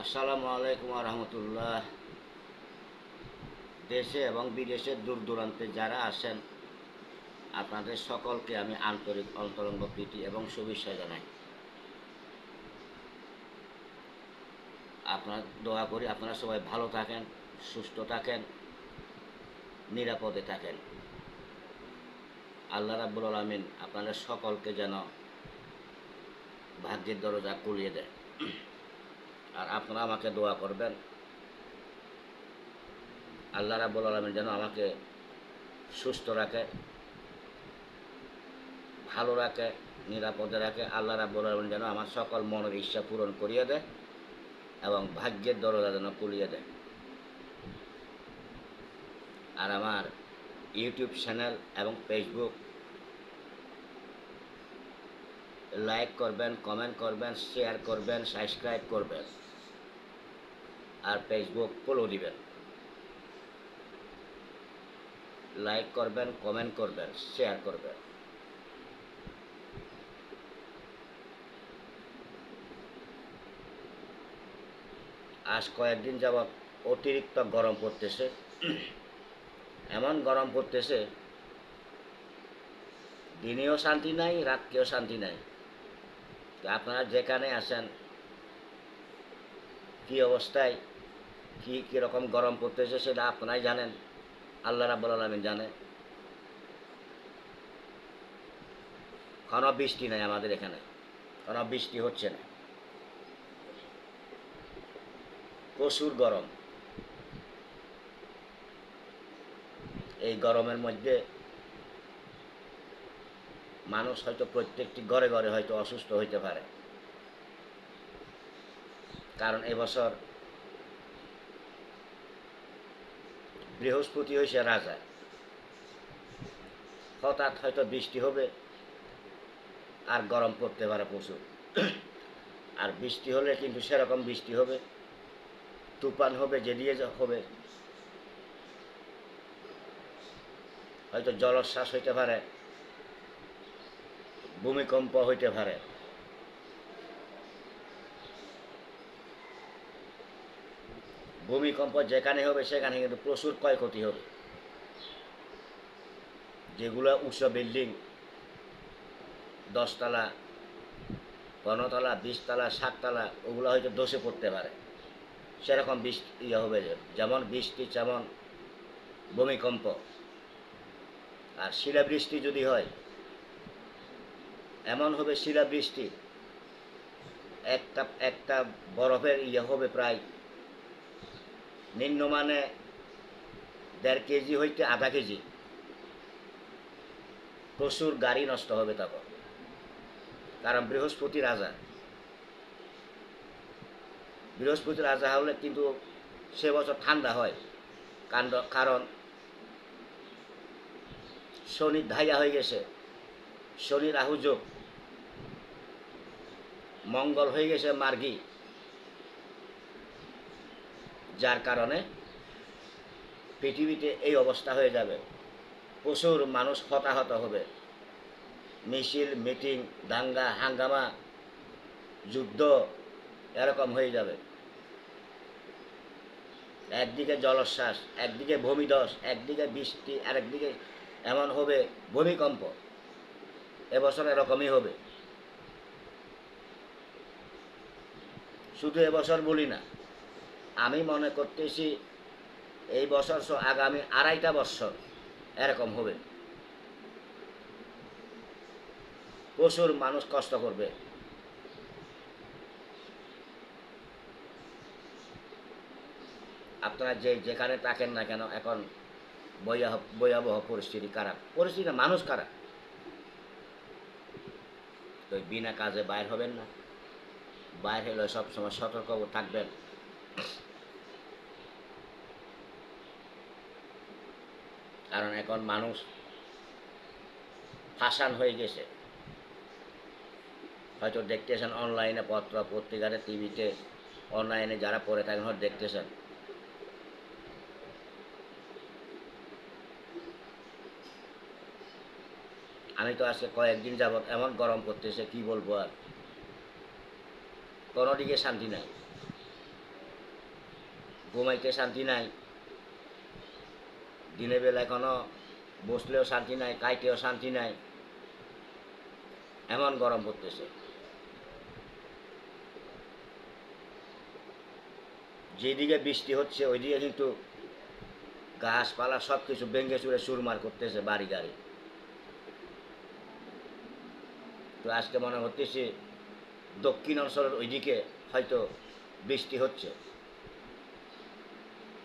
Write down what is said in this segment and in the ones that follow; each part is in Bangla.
আসসালামু আলাইকুম রহমতুল্লাহ। দেশে এবং বিদেশে দূর দূরান্তে যারা আসেন, আপনাদের সকলকে আমি আন্তরিক অন্তরঙ্গ প্রীতি এবং শুভেচ্ছা জানাই। আপনার দোয়া করি আপনারা সবাই ভালো থাকেন, সুস্থ থাকেন, নিরাপদে থাকেন। আল্লাহ রাব্বুল আলামিন আপনাদের সকলকে যেন ভাগ্যের দরজা খুলিয়ে দেয়। আর আপনারা আমাকে দোয়া করবেন, আল্লাহ রাব্বুল আলামিন যেন আমাকে সুস্থ রাখে, ভালো রাখে, নিরাপদে রাখে। আল্লাহ রাব্বুল আলামিন যেন আমার সকল মনের ইচ্ছা পূরণ করিয়ে দেয় এবং ভাগ্যের দরজা যেন খুলিয়ে দেয়। আর আমার ইউটিউব চ্যানেল এবং ফেসবুক লাইক করবেন, কমেন্ট করবেন, শেয়ার করবেন, সাবস্ক্রাইব করবেন, আর ফেসবুক ফলো দিবেন। লাইক করবেন, কমেন্ট করবেন, শেয়ার করবেন। আজ কয়েকদিন যাবৎ অতিরিক্ত গরম পড়তেছে। এমন গরম পড়তেছে, দিনেও শান্তি নাই, রাতকেও শান্তি নাই। আপনারা যেখানে আসেন, কী অবস্থায় কীরকম গরম পড়তেছে সেটা আপনারাই জানেন, আল্লাহ রাব্বুল আলামিন জানে। কোনো বৃষ্টি নাই আমাদের এখানে, কোনো বৃষ্টি হচ্ছে না, প্রচুর গরম। এই গরমের মধ্যে মানুষ হয়তো প্রত্যেকটি ঘরে ঘরে হয়তো অসুস্থ হইতে পারে, কারণ এবছর বৃহস্পতি হয়েছে রাজা। হঠাৎ হয়তো বৃষ্টি হবে আর গরম পড়তে পারে প্রচুর। আর বৃষ্টি হলে কিন্তু সেরকম বৃষ্টি হবে, তুফান হবে, যে দিয়ে হবে, হয়তো জলোচ্ছ্বাস হইতে পারে, ভূমিকম্প হইতে পারে। ভূমিকম্প যেখানে হবে সেখানে কিন্তু প্রচুর ক্ষয়ক্ষতি হবে। যেগুলো উঁচু বিল্ডিং, 10 তলা, 15 তলা, 20 তলা, 7 তলা, ওগুলো হয়তো ধসে পড়তে পারে। সেরকম বৃষ্টি হবে, যেমন বৃষ্টি তেমন ভূমিকম্প। আর শিলাবৃষ্টি যদি হয়, এমন হবে শিলাবৃষ্টি, একটা একটা বরফের হবে প্রায় নিম্নমানে 1.5 কেজি হইতে আধা কেজি। প্রচুর গাড়ি নষ্ট হবে তখন, কারণ বৃহস্পতি রাজা। বৃহস্পতি রাজা হলে কিন্তু সে বছর ঠান্ডা হয়, কারণ শনি ধাইয়া হয়ে গেছে, শনি রাহু যোগ, মঙ্গল হয়ে গেছে মার্গী, যার কারণে পৃথিবীতে এই অবস্থা হয়ে যাবে। প্রচুর মানুষ হতাহত হবে, মিছিল, মিটিং, দাঙ্গা হাঙ্গামা, যুদ্ধ এরকম হয়ে যাবে। একদিকে জলোচ্ছ্বাস, একদিকে ভূমিধস, একদিকে বৃষ্টি, আরেকদিকে এমন হবে ভূমিকম্প। এবছর এরকমই হবে। শুধু এবছর বলি না, আমি মনে করতেছি এই বছর আগামী 2.5টা বছর এরকম হবে। প্রচুর মানুষ কষ্ট করবে। আপনারা যেখানে থাকেন না কেন, এখন ভয়াবহ পরিস্থিতি, খারাপ পরিস্থিতি, মানুষ খারাপ। তো বিনা কাজে বাইর হবেন না, বাইর হলে সবসময় সতর্ক থাকবেন। কারণ এখন মানুষ ফাঁসান হয়ে গেছে। হয়তো দেখতেছেন অনলাইনে, পত্র পত্রিকাতে, টিভিতে, অনলাইনে যারা পড়ে থাকেন হয়তো দেখতেছেন। আমি তো আজকে কয়েকদিন যাবৎ এমন গরম করতেছে, কি বলবো আর, কোনো দিকে শান্তি নাই। ঘুমাইতে শান্তি নাই, দিনের বেলায় কোনো বসলেও শান্তি নাই, খাইতেও শান্তি নাই, এমন গরম পড়তেছে। যেদিকে বৃষ্টি হচ্ছে ওইদিকে কিন্তু গাছপালা সব কিছু ভেঙে চুরে চুরমার করতেছে বাড়ি গাড়ি। তো আজকে মনে হতেছে দক্ষিণ অঞ্চলের ওইদিকে হয়তো বৃষ্টি হচ্ছে,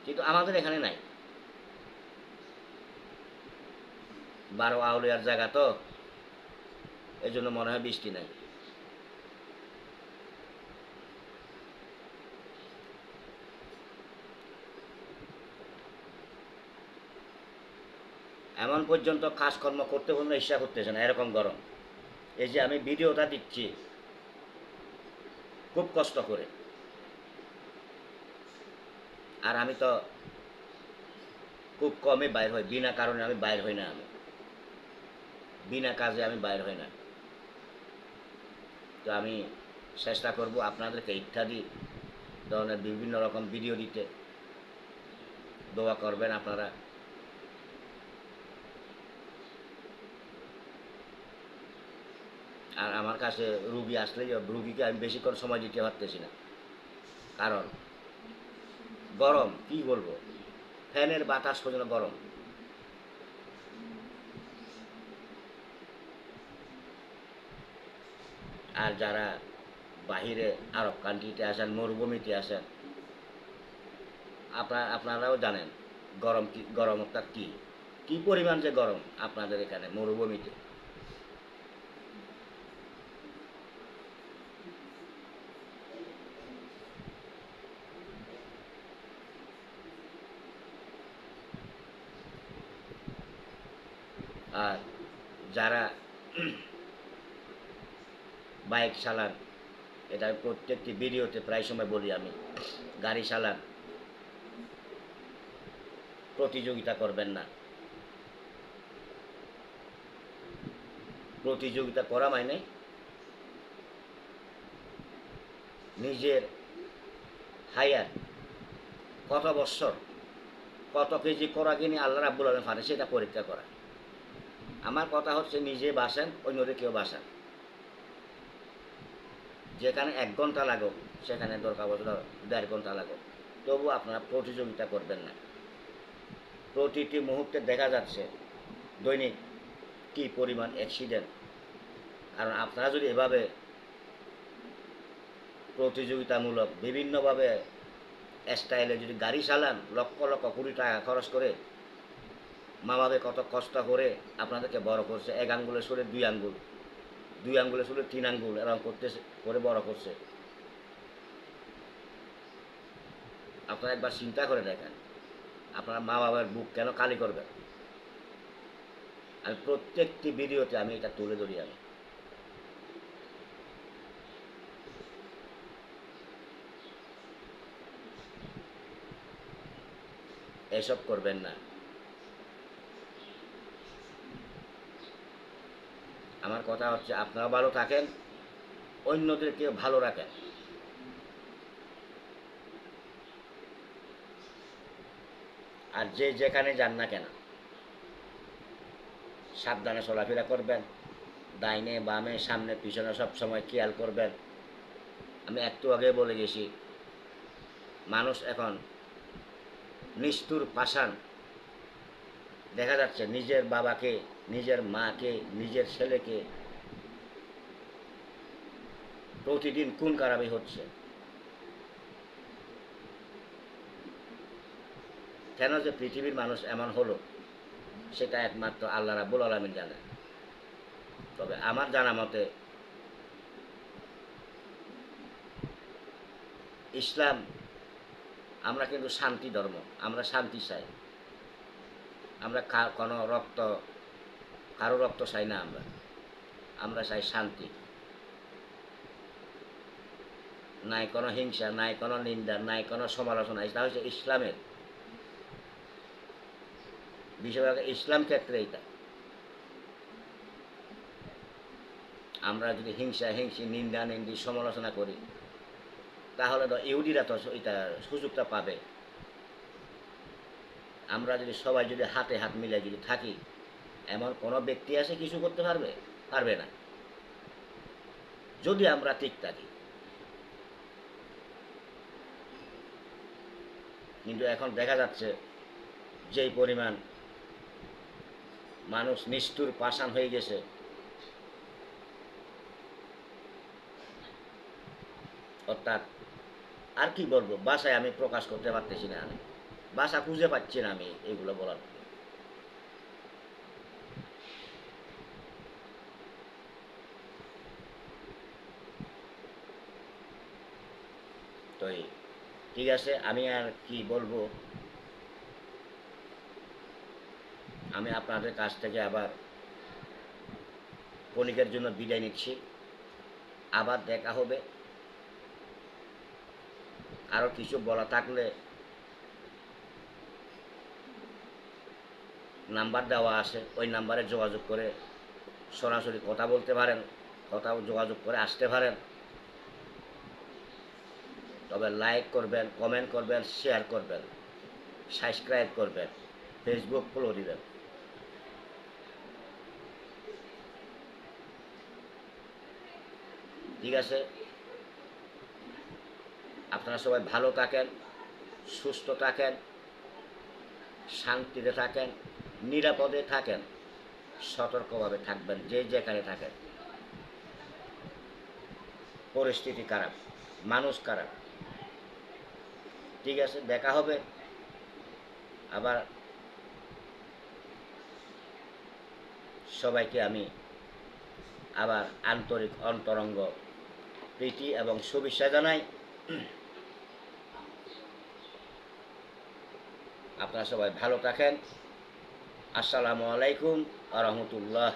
কিন্তু আমাদের এখানে নাই। 12 আউলিয়ার জায়গা তো, এই জন্য মনে হয় বৃষ্টি নাই। এমন পর্যন্ত কাজকর্ম করতে কোনো ইচ্ছা করতেছে না, এরকম গরম। এই যে আমি ভিডিওটা দিচ্ছি খুব কষ্ট করে, আর আমি তো খুব কমই বাইর হই, বিনা কারণে আমি বাইর হই না, আমি বিনা কাজে আমি বাইর হই না। তো আমি চেষ্টা করব আপনাদেরকে ইত্যাদি ধরনের বিভিন্ন রকম ভিডিও দিতে, দোয়া করবেন আপনারা। আর আমার কাছে রুগী আসলেই রুগীকে আমি বেশিক্ষণ সময় দিতে পারতেছি না, কারণ গরম, কি বলবো, ফ্যানের বাতাস পর্যন্ত গরম। আর যারা বাহিরে আরব কান্ট্রিতে আসেন, মরুভূমিতে আসেন, আপনারাও জানেন গরম কি, গরমটা কি, কি পরিমাণ যে গরম আপনাদের এখানে মরুভূমিতে। আর যারা বাইক চালান, এটা প্রত্যেকটি ভিডিওতে প্রায় সময় বলি আমি, গাড়ি চালান, প্রতিযোগিতা করবেন না। প্রতিযোগিতা করা মানে নিজের হায়ার কত বৎসর, কত কেজি করা কিনে আল্লাহ রাব্বুল আলামিন পারে সেটা পরীক্ষা করা। আমার কথা হচ্ছে নিজে বাসেন, অন্যদের কেউ বাসান। যেখানে 1 ঘন্টা লাগুক সেখানে দরকার বছর 1.5 ঘন্টা লাগুক, তবু আপনারা প্রতিযোগিতা করবেন না। প্রতিটি মুহূর্তে দেখা যাচ্ছে দৈনিক কী পরিমাণ অ্যাক্সিডেন্ট। কারণ আপনারা যদি এভাবে প্রতিযোগিতামূলক বিভিন্নভাবে স্টাইলে যদি গাড়ি চালান, লক্ষ লক্ষ কোটি টাকা খরচ করে, মা বাবা কত কষ্ট করে আপনাদেরকে বড় করছে, 1 আঙ্গুলে সরে 2 আঙ্গুল, 2 আঙ্গুলে সরে 3 আঙ্গুল এরকম করতেছে, করে বড় করছে। আপনারা একবার চিন্তা করে দেখেন, আপনারা মা বাবার বুক কেন কালি করবেন? আমি প্রত্যেকটি ভিডিওতে আমি এটা তুলে ধরি। আমি এসব করবেন না। আমার কথা হচ্ছে আপনারা ভালো থাকেন, অন্যদেরকে ভালো রাখেন। আর যে যেখানে যান না কেন সাবধানে চলাফেরা করবেন, ডাইনে বামে সামনে পিছনে সব সময় খেয়াল করবেন। আমি একটু আগে বলে গেছি, মানুষ এখন নিষ্ঠুর পাষাণ। দেখা যাচ্ছে নিজের বাবাকে, নিজের মাকে, নিজের ছেলেকে প্রতিদিন খুন খারাপি হচ্ছে। কেন যে পৃথিবীর মানুষ এমন হলো সেটা একমাত্র আল্লাহ রাব্বুল আলামিন জানে। তবে আমার জানা মতে ইসলাম, আমরা কিন্তু শান্তি ধর্ম, আমরা শান্তি চাই। আমরা কোনো কারো রক্ত চাই না, আমরা চাই শান্তি। নাই কোনো হিংসা, নাই কোনো নিন্দা, নাই কোনো সমালোচনা। এটা হচ্ছে ইসলামের বিষয়, ইসলাম ক্ষেত্রে এটা। আমরা যদি হিংসা হিংসি, নিন্দা নিন্দি, সমালোচনা করি, তাহলে তো ইহুদিরা তো এটা সুযোগটা পাবে আমরা যদি সবাই যদি হাতে হাত মিলে যদি থাকি, এমন কোনো ব্যক্তি আছে কিছু করতে পারবে? পারবে না, যদি আমরা ঠিক থাকি। কিন্তু এখন দেখা যাচ্ছে যেই পরিমাণ মানুষ নিষ্ঠুর পাষাণ হয়ে গেছে, অর্থাৎ আর কি বলবো, ভাষায় আমি প্রকাশ করতে পারতেছি না, আমি ভাষা খুঁজে পাচ্ছি না আমি এগুলো বলার। তো ঠিক আছে, আমি আর কি বলবো, আমি আপনাদের কাছ থেকে আবার ক্ষণিকের জন্য বিদায় নিচ্ছি। আবার দেখা হবে। আরও কিছু বলা থাকলে নাম্বার দেওয়া আছে, ওই নাম্বারে যোগাযোগ করে সরাসরি কথা বলতে পারেন, যোগাযোগ করে আসতে পারেন। তবে লাইক করবেন, কমেন্ট করবেন, শেয়ার করবেন, সাবস্ক্রাইব করবেন, ফেসবুক ফলো দিবেন। ঠিক আছে, আপনারা সবাই ভালো থাকেন, সুস্থ থাকেন, শান্তিতে থাকেন, নিরাপদে থাকেন, সতর্কভাবে থাকবেন যে যেখানে থাকেন। পরিস্থিতি খারাপ, মানুষ খারাপ। ঠিক আছে, দেখা হবে আবার। সবাইকে আমি আবার আন্তরিক অন্তরঙ্গ প্রীতি এবং শুভেচ্ছা জানাই। আপনারা সবাই ভালো থাকেন। আসসালামু আলাইকুম ওয়া রাহমাতুল্লাহ।